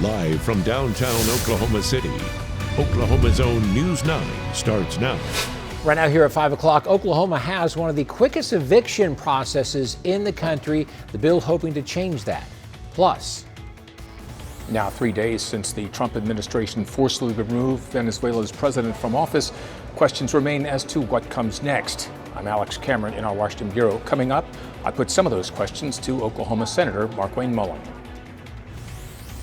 Live from downtown Oklahoma City, Oklahoma's own News 9 starts now. Right now here at 5 o'clock, Oklahoma has one of the quickest eviction processes in the country. The bill hoping to change that. Plus, now 3 days since the Trump administration forcibly removed Venezuela's president from office, questions remain as to what comes next. I'm Alex Cameron in our Washington Bureau. Coming up, I put some of those questions to Oklahoma Senator Markwayne Mullin.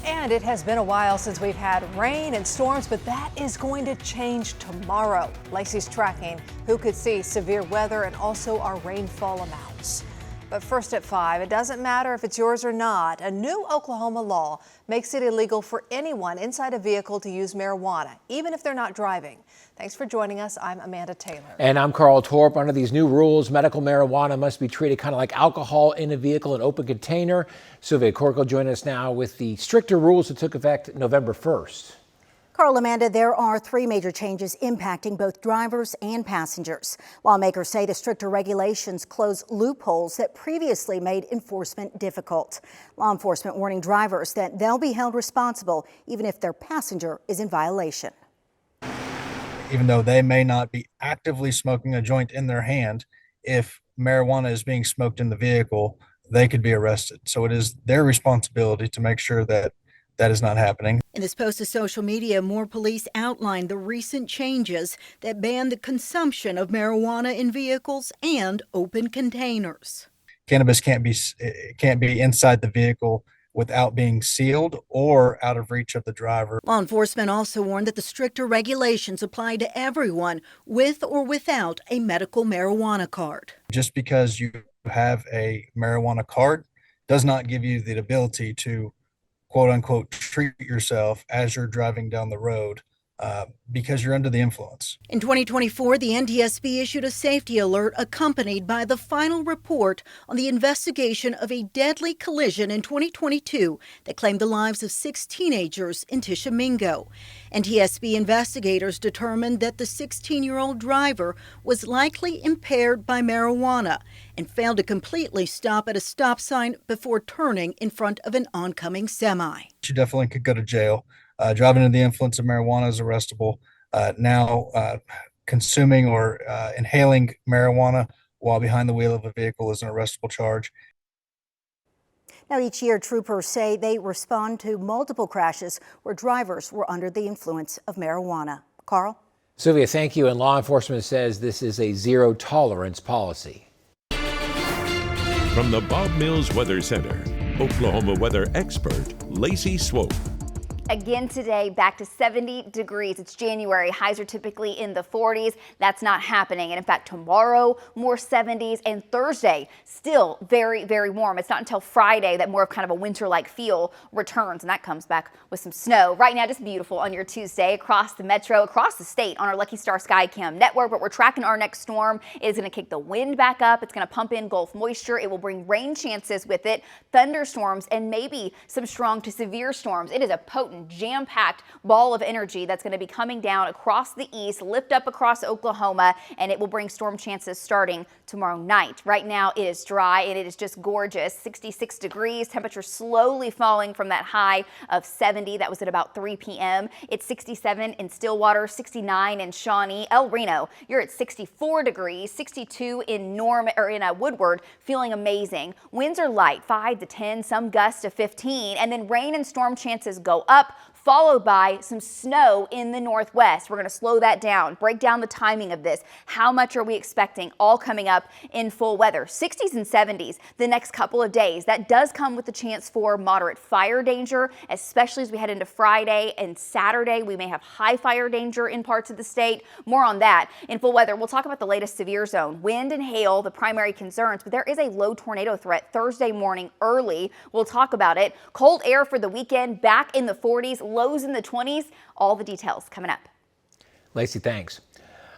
And it has been a while since we've had rain and storms, but that is going to change tomorrow. Lacey's tracking who could see severe weather and also our rainfall amounts. But first at 5, it doesn't matter if it's yours or not. A new Oklahoma law makes it illegal for anyone inside a vehicle to use marijuana, even if they're not driving. Thanks for joining us. I'm Amanda Taylor. And I'm Karl Torp. Under these new rules, medical marijuana must be treated kind of like alcohol in a vehicle, an open container. Sylvia Corkle joining us now with the stricter rules that took effect November 1st. Karl, Amanda, there are 3 major changes impacting both drivers and passengers. Lawmakers say the stricter regulations close loopholes that previously made enforcement difficult. Law enforcement warning drivers that they'll be held responsible even if their passenger is in violation. Even though they may not be actively smoking a joint in their hand, if marijuana is being smoked in the vehicle, they could be arrested. So it is their responsibility to make sure that that is not happening. In this post to social media, more police outlined the recent changes that ban the consumption of marijuana in vehicles and open containers. Cannabis can't be inside the vehicle without being sealed or out of reach of the driver. Law enforcement also warned that the stricter regulations apply to everyone with or without a medical marijuana card. Just because you have a marijuana card does not give you the ability to quote unquote treat yourself as you're driving down the road because you're under the influence. In 2024, the NTSB issued a safety alert accompanied by the final report on the investigation of a deadly collision in 2022 that claimed the lives of 6 teenagers in Tishomingo. NTSB investigators determined that the 16-year-old driver was likely impaired by marijuana and failed to completely stop at a stop sign before turning in front of an oncoming semi. She definitely could go to jail. Driving under the influence of marijuana is arrestable. Now, consuming or inhaling marijuana while behind the wheel of a vehicle is an arrestable charge. Now, each year, troopers say they respond to multiple crashes where drivers were under the influence of marijuana. Karl? Sylvia, thank you. And law enforcement says this is a zero tolerance policy. From the Bob Mills Weather Center, Oklahoma weather expert Lacey Swope. Again today, back to 70 degrees. It's January. Highs are typically in the 40s. That's not happening. And in fact, tomorrow, more 70s, and Thursday, still very, very warm. It's not until Friday that more of kind of a winter-like feel returns, and that comes back with some snow. Right now, just beautiful on your Tuesday across the metro, across the state on our Lucky Star Skycam network. But we're tracking our next storm. It is going to kick the wind back up. It's going to pump in Gulf moisture. It will bring rain chances with it, thunderstorms, and maybe some strong to severe storms. It is a potent, jam-packed ball of energy that's going to be coming down across the east, lift up across Oklahoma, and it will bring storm chances starting tomorrow night. Right now it is dry and it is just gorgeous. 66 degrees, temperature slowly falling from that high of 70 that was at about 3 p.m. It's 67 in Stillwater, 69 in Shawnee. El Reno, you're at 64 degrees, 62 in Woodward, feeling amazing. Winds are light, 5 to 10, some gusts to 15, and then rain and storm chances go up, followed by some snow in the northwest. We're going to slow that down, break down the timing of this. How much are we expecting? All coming up in full weather. 60s and 70s the next couple of days. That does come with the chance for moderate fire danger, especially as we head into Friday and Saturday. We may have high fire danger in parts of the state. More on that in full weather. We'll talk about the latest severe zone. Wind and hail, the primary concerns, but there is a low tornado threat Thursday morning early. We'll talk about it. Cold air for the weekend, back in the 40s. Lows in the 20s. All the details coming up. Lacey, thanks.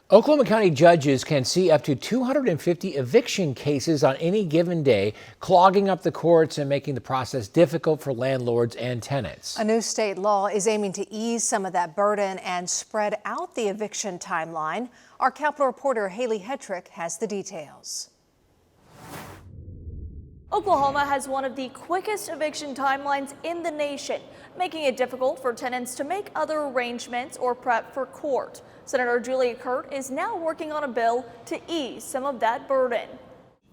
Oklahoma County judges can see up to 250 eviction cases on any given day, clogging up the courts and making the process difficult for landlords and tenants. A new state law is aiming to ease some of that burden and spread out the eviction timeline. Our Capitol reporter Haley Hetrick has the details. Oklahoma has one of the quickest eviction timelines in the nation, making it difficult for tenants to make other arrangements or prep for court. Senator Julia Kurt is now working on a bill to ease some of that burden.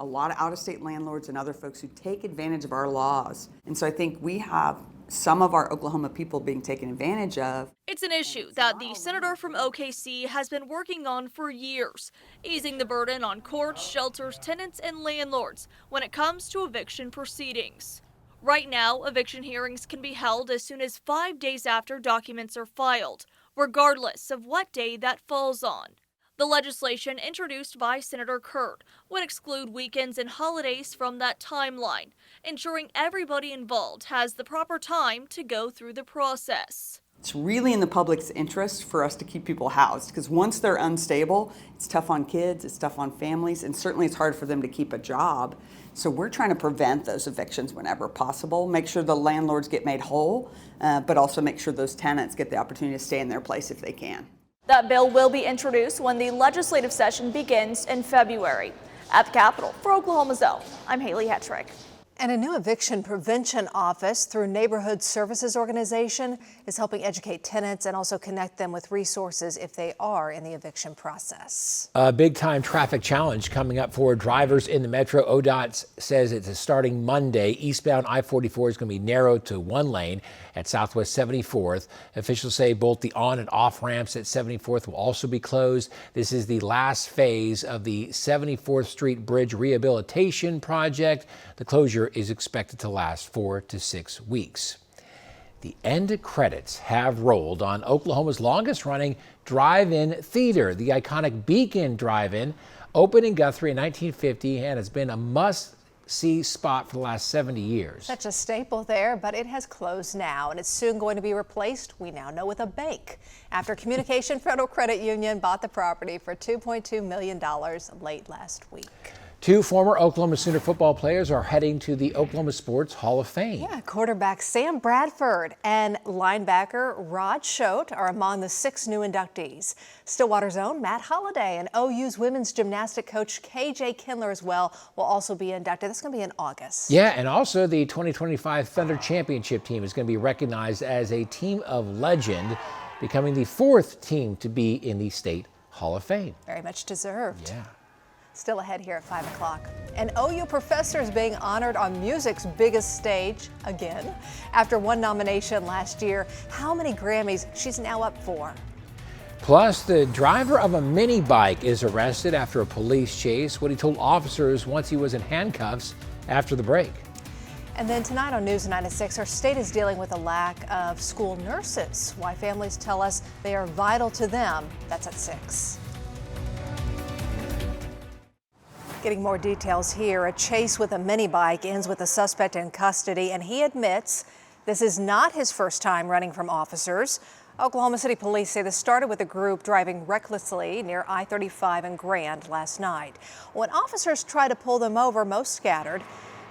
A lot of out-of-state landlords and other folks who take advantage of our laws. And so I think we have some of our Oklahoma people being taken advantage of. It's an issue that the senator from OKC has been working on for years, easing the burden on courts, shelters, tenants, and landlords when it comes to eviction proceedings. Right now, eviction hearings can be held as soon as 5 days after documents are filed, regardless of what day that falls on. The legislation introduced by Senator Kurt would exclude weekends and holidays from that timeline, ensuring everybody involved has the proper time to go through the process. It's really in the public's interest for us to keep people housed, because once they're unstable, it's tough on kids, it's tough on families, and certainly it's hard for them to keep a job. So we're trying to prevent those evictions whenever possible, make sure the landlords get made whole, but also make sure those tenants get the opportunity to stay in their place if they can. That bill will be introduced when the legislative session begins in February. At the Capitol, for Oklahoma's Own, I'm Haley Hetrick. And a new eviction prevention office through Neighborhood Services Organization is helping educate tenants and also connect them with resources if they are in the eviction process. A big-time traffic challenge coming up for drivers in the metro. ODOT says it's starting Monday. Eastbound I-44 is going to be narrowed to one lane at Southwest 74th. Officials say both the on and off ramps at 74th will also be closed. This is the last phase of the 74th Street Bridge Rehabilitation Project. The closure is expected to last 4 to 6 weeks. The end credits have rolled on Oklahoma's longest running drive-in theater. The iconic Beacon Drive-In opened in Guthrie in 1950 and has been a must-see spot for the last 70 years. Such a staple there, but it has closed now, and it's soon going to be replaced, we now know, with a bank, after Communication Federal Credit Union bought the property for $2.2 million late last week. Two former Oklahoma Sooner football players are heading to the Oklahoma Sports Hall of Fame. Yeah, quarterback Sam Bradford and linebacker Rod Schote are among the 6 new inductees. Stillwater's own Matt Holliday and OU's women's gymnastic coach KJ Kindler as well will also be inducted. That's going to be in August. Yeah, and also the 2025 Thunder Championship team is going to be recognized as a team of legend, becoming the 4th team to be in the State Hall of Fame. Very much deserved. Yeah. Still ahead here at 5 o'clock. An OU professor is being honored on music's biggest stage again. After one nomination last year, how many Grammys she's now up for? Plus, the driver of a mini bike is arrested after a police chase, what he told officers once he was in handcuffs after the break. And then tonight on News 9 at 6, our state is dealing with a lack of school nurses. Why families tell us they are vital to them. That's at 6. Getting more details here. A chase with a mini bike ends with a suspect in custody, and he admits this is not his first time running from officers. Oklahoma City police say this started with a group driving recklessly near I-35 and Grand last night. When officers tried to pull them over, most scattered,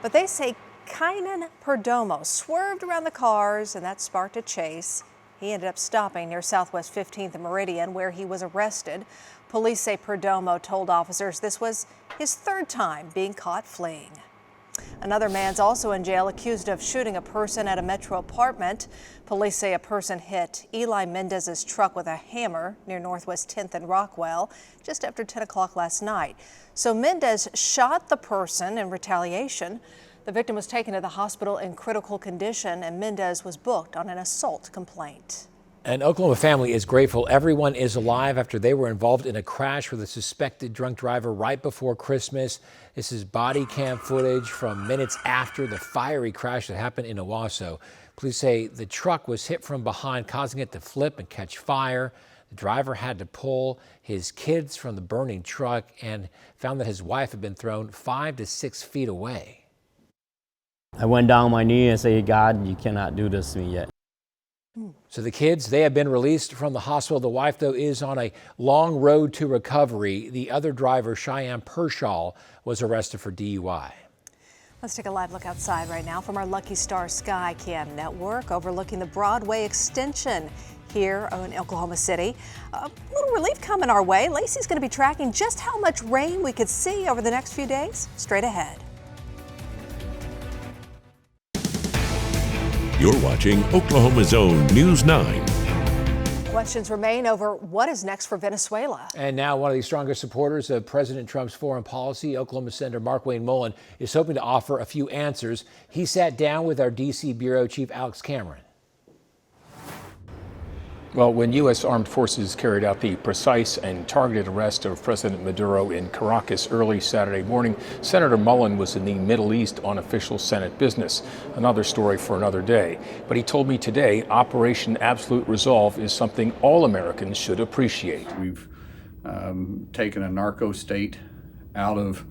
but they say Kynan Perdomo swerved around the cars, and that sparked a chase. He ended up stopping near Southwest 15th and Meridian, where he was arrested. Police say Perdomo told officers this was his 3rd time being caught fleeing. Another man's also in jail, accused of shooting a person at a Metro apartment. Police say a person hit Eli Mendez's truck with a hammer near Northwest 10th and Rockwell just after 10 o'clock last night. So Mendez shot the person in retaliation. The victim was taken to the hospital in critical condition, and Mendez was booked on an assault complaint. An Oklahoma family is grateful everyone is alive after they were involved in a crash with a suspected drunk driver right before Christmas. This is body cam footage from minutes after the fiery crash that happened in Owasso. Police say the truck was hit from behind, causing it to flip and catch fire. The driver had to pull his kids from the burning truck and found that his wife had been thrown 5 to 6 feet away. I went down on my knee and said, God, you cannot do this to me yet. So the kids, they have been released from the hospital. The wife, though, is on a long road to recovery. The other driver, Cheyenne Pershaw, was arrested for DUI. Let's take a live look outside right now from our Lucky Star Sky Cam network overlooking the Broadway extension here in Oklahoma City. A little relief coming our way. Lacey's going to be tracking just how much rain we could see over the next few days. Straight ahead. You're watching Oklahoma's own News 9. Questions remain over what is next for Venezuela. And now one of the strongest supporters of President Trump's foreign policy, Oklahoma Senator Markwayne Mullin, is hoping to offer a few answers. He sat down with our D.C. Bureau Chief Alex Cameron. Well, when U.S. armed forces carried out the precise and targeted arrest of President Maduro in Caracas early Saturday morning, Senator Mullin was in the Middle East on official Senate business. Another story for another day. But he told me today Operation Absolute Resolve is something all Americans should appreciate. We've taken a narco state out of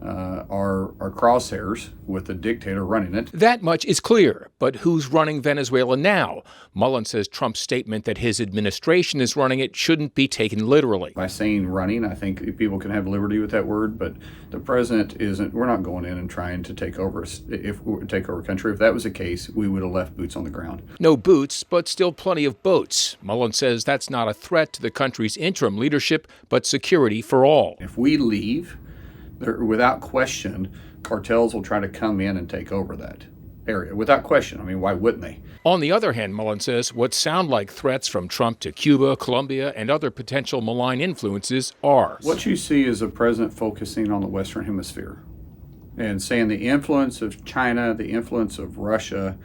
our crosshairs with the dictator running it. That much is clear, but who's running Venezuela now? Mullin says Trump's statement that his administration is running it shouldn't be taken literally. By saying running, I think people can have liberty with that word, but the president isn't. We're not going in and trying to take over a country. If that was the case, we would have left boots on the ground. No boots, but still plenty of boats. Mullin says that's not a threat to the country's interim leadership, but security for all. If we leave, without question, cartels will try to come in and take over that area. Without question. I mean, why wouldn't they? On the other hand, Mullin says what sound like threats from Trump to Cuba, Colombia, and other potential malign influences are. What you see is a president focusing on the Western Hemisphere and saying the influence of China, the influence of Russia,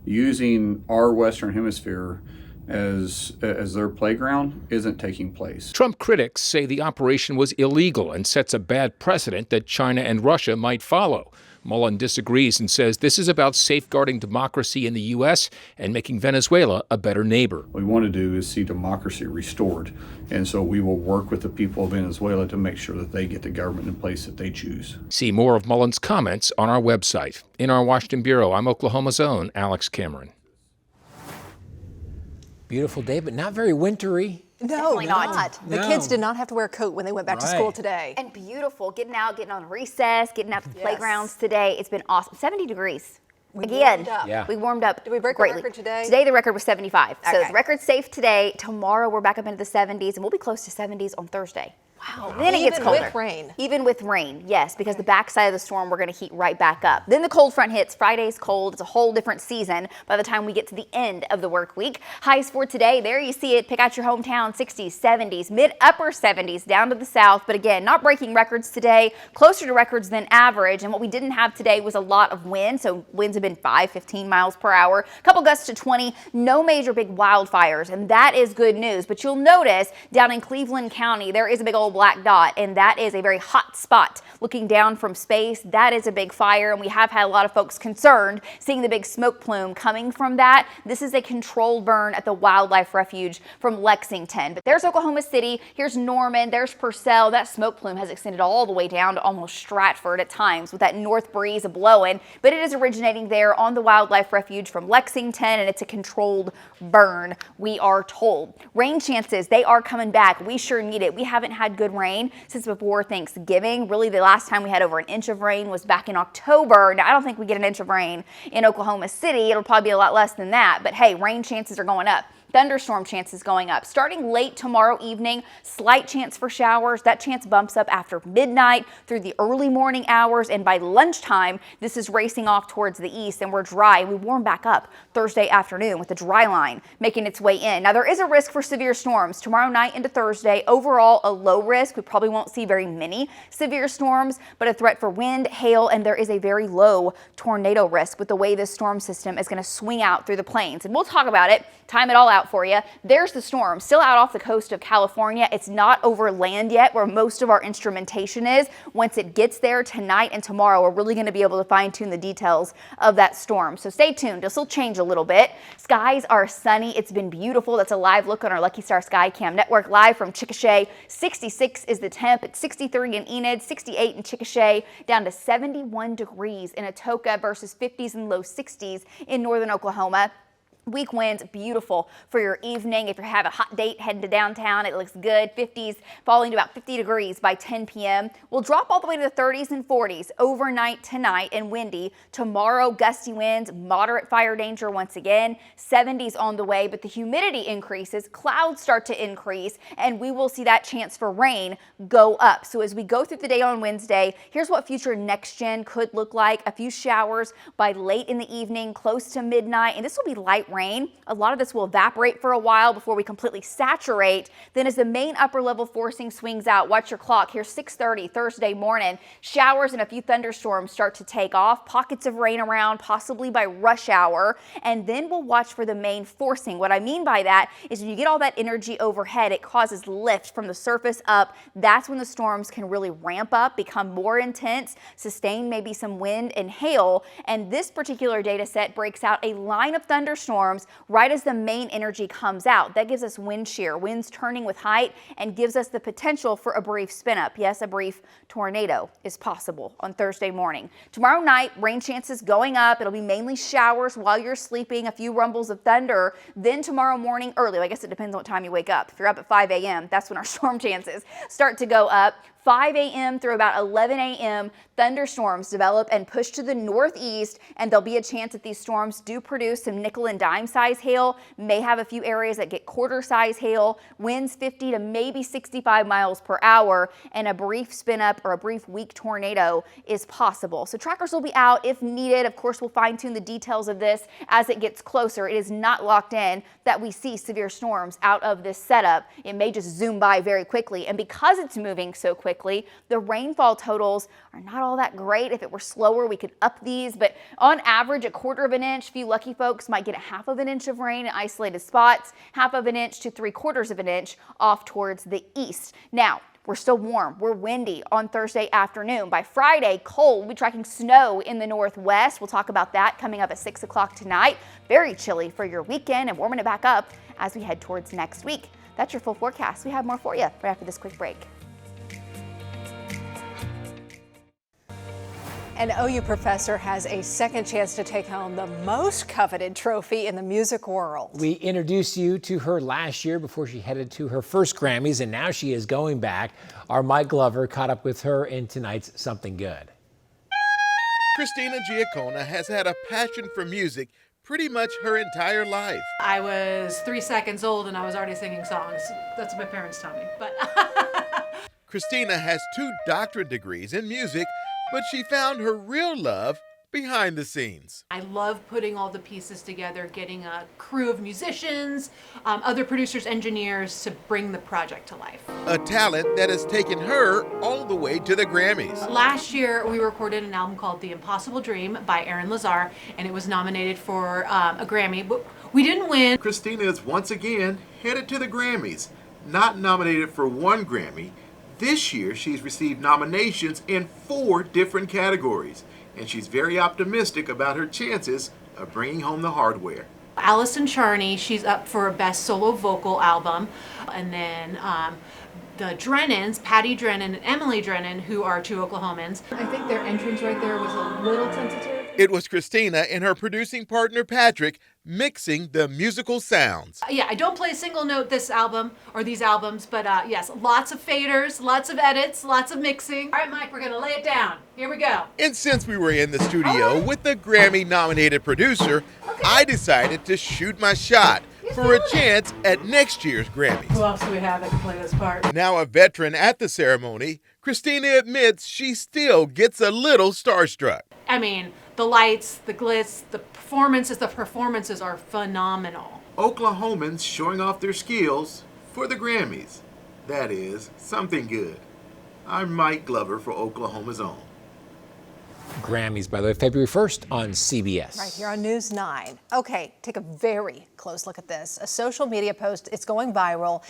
using our Western Hemisphere as their playground isn't taking place. Trump critics say the operation was illegal and sets a bad precedent that China and Russia might follow. Mullin disagrees and says this is about safeguarding democracy in the U.S. and making Venezuela a better neighbor. What we want to do is see democracy restored, and so we will work with the people of Venezuela to make sure that they get the government in place that they choose. See more of Mullin's comments on our website. In our Washington Bureau, I'm Oklahoma's own Alex Cameron. Beautiful day, but not very wintry. No, Definitely not. The kids did not have to wear a coat when they went back to school today. And beautiful, getting out, getting on recess, getting out to the playgrounds today. It's been awesome. 70 degrees. We warmed up. Did we break greatly. the record today? Today the record was 75. So Okay. the record's safe today. Tomorrow we're back up into the 70s, and we'll be close to 70s on Thursday. Wow. Then it gets colder. Even with rain? Even with rain, yes, because the backside of the storm, we're going to heat right back up. Then the cold front hits. Friday's cold. It's a whole different season by the time we get to the end of the work week. Highs for today, there you see it. Pick out your hometown, 60s, 70s, mid-upper 70s down to the south. But again, not breaking records today, closer to records than average. And what we didn't have today was a lot of wind. So winds have been 5, 15 miles per hour. A couple gusts to 20. No major big wildfires. And that is good news. But you'll notice down in Cleveland County, there is a big old black dot. And that is a very hot spot. Looking down from space, that is a big fire, and we have had a lot of folks concerned seeing the big smoke plume coming from that. This is a controlled burn at the Wildlife Refuge from Lexington. But there's Oklahoma City, here's Norman, there's Purcell. That smoke plume has extended all the way down to almost Stratford at times with that north breeze blowing, but it is originating there on the Wildlife Refuge from Lexington, and it's a controlled burn, we are told. Rain chances, they are coming back. We sure need it. We haven't had good rain since before Thanksgiving. Really, the last time we had over an inch of rain was back in October. Now, I don't think we get an inch of rain in Oklahoma City. It'll probably be a lot less than that. But hey, rain chances are going up. Thunderstorm chances going up. Starting late tomorrow evening, slight chance for showers. That chance bumps up after midnight through the early morning hours, and by lunchtime, this is racing off towards the east, and we're dry. We warm back up Thursday afternoon with the dry line making its way in. Now, there is a risk for severe storms tomorrow night into Thursday. Overall, a low risk. We probably won't see very many severe storms, but a threat for wind, hail, and there is a very low tornado risk with the way this storm system is going to swing out through the plains. And we'll talk about it, time it all out for you. There's the storm still out off the coast of California. It's not over land yet where most of our instrumentation is. Once it gets there tonight and tomorrow, we're really going to be able to fine tune the details of that storm. So stay tuned. This will change a little bit. Skies are sunny. It's been beautiful. That's a live look on our Lucky Star Sky Cam network live from Chickasha. 66 is the temp. It's 63 in Enid, 68 in Chickasha, down to 71 degrees in Atoka versus 50s and low 60s in northern Oklahoma. Weak winds, beautiful for your evening. If you have a hot date heading to downtown, it looks good. 50s falling to about 50 degrees by 10 p.m. We'll drop all the way to the 30s and 40s overnight tonight and windy. Tomorrow, gusty winds, moderate fire danger once again. 70s on the way, but the humidity increases. Clouds start to increase, and we will see that chance for rain go up. So as we go through the day on Wednesday, here's what future next gen could look like. A few showers by late in the evening, close to midnight, and this will be light rain. A lot of this will evaporate for a while before we completely saturate. Then as the main upper level forcing swings out, watch your clock. Here's 6:30 Thursday morning. Showers and a few thunderstorms start to take off. Pockets of rain around, possibly by rush hour. And then we'll watch for the main forcing. What I mean by that is when you get all that energy overhead, it causes lift from the surface up. That's when the storms can really ramp up, become more intense, sustain maybe some wind and hail. And this particular data set breaks out a line of thunderstorms right as the main energy comes out. That gives us wind shear, winds turning with height, and gives us the potential for a brief spin up. Yes, a brief tornado is possible on Thursday morning. Tomorrow night, rain chances going up. It'll be mainly showers while you're sleeping, a few rumbles of thunder. Then tomorrow morning early, I guess it depends on what time you wake up. If you're up at 5 a.m., that's when our storm chances start to go up. 5 a.m. through about 11 a.m., thunderstorms develop and push to the northeast, and there'll be a chance that these storms do produce some nickel and dime size hail, may have a few areas that get quarter size hail, winds 50 to maybe 65 miles per hour, and a brief spin up or a brief weak tornado is possible. So trackers will be out if needed. Of course, we'll fine tune the details of this as it gets closer. It is not locked in that we see severe storms out of this setup. It may just zoom by very quickly, and because it's moving so quickly, the rainfall totals are not all that great. If it were slower, we could up these, but on average, a quarter of an inch. Few lucky folks might get a half of an inch of rain in isolated spots, half of an inch to 3/4 of an inch off towards the east. Now, we're still warm. We're windy on Thursday afternoon. By Friday, cold. We'll be tracking snow in the northwest. We'll talk about that coming up at 6 o'clock tonight. Very chilly for your weekend and warming it back up as we head towards next week. That's your full forecast. We have more for you right after this quick break. An OU professor has a second chance to take home the most coveted trophy in the music world. We introduced you to her last year before she headed to her first Grammys, and now she is going back. Our Mike Glover caught up with her in tonight's Something Good. Christina Giacona has had a passion for music pretty much her entire life. I was 3 seconds old and I was already singing songs. That's what my parents tell me. But Christina has 2 doctorate degrees in music, but she found her real love behind the scenes. I love putting all the pieces together, getting a crew of musicians, other producers, engineers to bring the project to life. A talent that has taken her all the way to the Grammys. Last year, we recorded an album called The Impossible Dream by Aaron Lazar, and it was nominated for a Grammy, but we didn't win. Christina is once again headed to the Grammys, not nominated for 1 Grammy. This year, she's received nominations in 4 different categories, and she's very optimistic about her chances of bringing home the hardware. Allison Charney, she's up for a Best Solo Vocal Album, and then the Drennans, Patty Drennan and Emily Drennan, who are 2 Oklahomans. I think their entrance right there was a little tentative. It was Christina and her producing partner Patrick mixing the musical sounds. Yeah, I don't play a single note this album or these albums, but yes, lots of faders, lots of edits, lots of mixing. All right, Mike, we're gonna lay it down. Here we go. And since we were in the studio with the Grammy-nominated producer, I decided to shoot my shot for a chance at next year's Grammys. Who else do we have that can play this part? Now a veteran at the ceremony, Christina admits she still gets a little starstruck. I mean, the lights, the glitz, the performances are phenomenal. Oklahomans showing off their skills for the Grammys. That is something good. I'm Mike Glover for Oklahoma's Own. Grammys, by the way, February 1st on CBS. Right here on News 9. Okay, take a very close look at this. A social media post, it's going viral.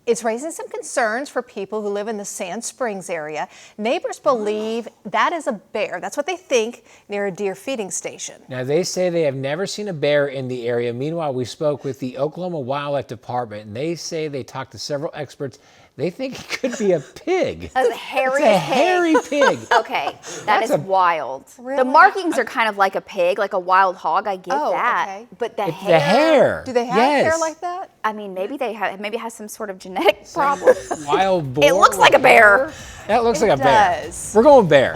It's raising some concerns for people who live in the Sand Springs area. Neighbors believe that is a bear. That's what they think near a deer feeding station. Now, they say they have never seen a bear in the area. Meanwhile, we spoke with the Oklahoma Wildlife Department, and they say they talked to several experts. They think it could be a pig. A hairy pig. pig. Okay, that is wild. Really? The markings are kind of like a pig, like a wild hog. I get that. Okay. But the The hair. hair. Do they have Yes. hair like that? I mean, maybe it has some sort of genetic problem. Wild boar. It looks like a bear. That looks like a It bear. does. We're going bear.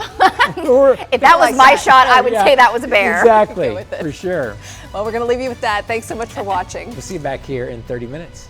If that was like my that. shot, I would Yeah. say that was a bear. Exactly, with it. for sure. Well, we're going to leave you with that. Thanks so much for watching. We'll see you back here in 30 minutes.